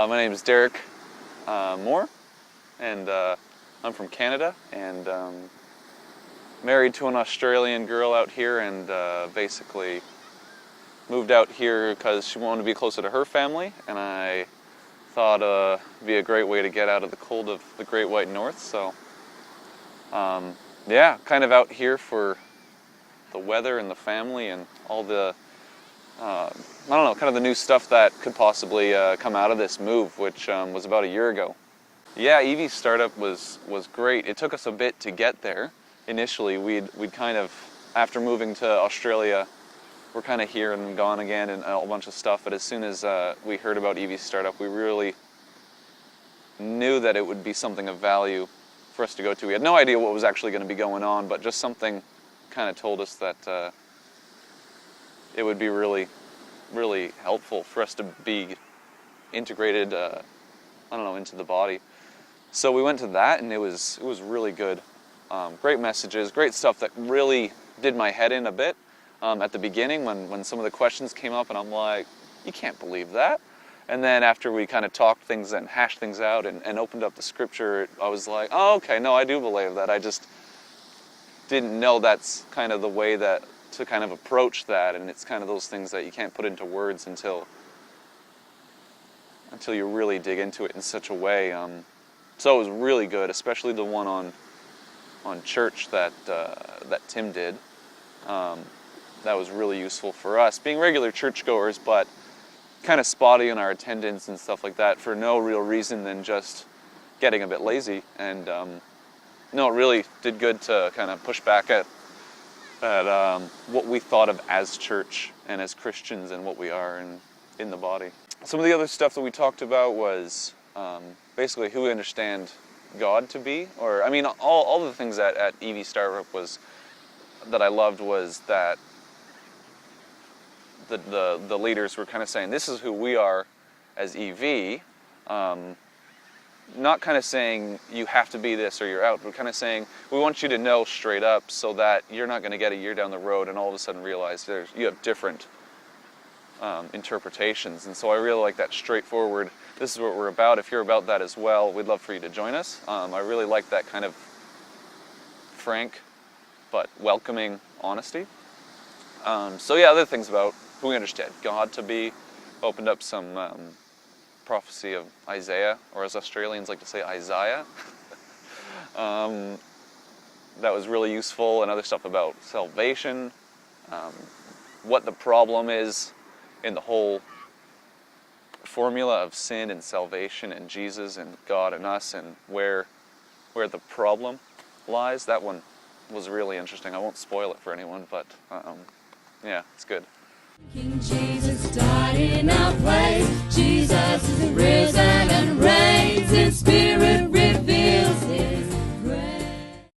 My name is Derek Moore, and I'm from Canada, and married to an Australian girl out here, and basically moved out here because she wanted to be closer to her family, and I thought it'd be a great way to get out of the cold of the Great White North. So yeah, kind of out here for the weather and the family and all the I don't know, kind of the new stuff that could possibly come out of this move, which was about a year ago. Yeah, EV Startup was great. It took us a bit to get there. Initially, we'd kind of, after moving to Australia, we're kind of here and gone again and a bunch of stuff, but as soon as we heard about EV Startup, we really knew that it would be something of value for us to go to. We had no idea what was actually going to be going on, but just something kind of told us that it would be really, really helpful for us to be integrated, I don't know, into the body. So we went to that, and it was really good. Great messages, great stuff that really did my head in a bit at the beginning when some of the questions came up, and I'm like, you can't believe that. And then after we kind of talked things and hashed things out and opened up the scripture, I was like, oh, okay, no, I do believe that. I just didn't know that's kind of the way that to kind of approach that, and it's kind of those things that you can't put into words until you really dig into it in such a way. So it was really good, especially the one on church that Tim did. That was really useful for us, being regular churchgoers, but kind of spotty in our attendance and stuff like that for no real reason than just getting a bit lazy. And no, it really did good to kind of push back at what we thought of as church and as Christians and what we are in the body. Some of the other stuff that we talked about was basically who we understand God to be, or I mean, all the things at EV Startup that I loved was that the leaders were kind of saying, this is who we are as EV, not kind of saying you have to be this or you're out. We're kind of saying we want you to know straight up so that you're not going to get a year down the road and all of a sudden realize you have different interpretations. And so I really like that straightforward, this is what we're about. If you're about that as well, we'd love for you to join us. I really like that kind of frank but welcoming honesty. So yeah, other things about who we understand God to be, opened up some prophecy of Isaiah, or as Australians like to say, Isaiah. That was really useful, and other stuff about salvation, what the problem is in the whole formula of sin and salvation and Jesus and God and us, and where the problem lies. That one was really interesting. I won't spoil it for anyone, but yeah, it's good. King Jesus died in our place. Jesus is risen and reigns in spirit.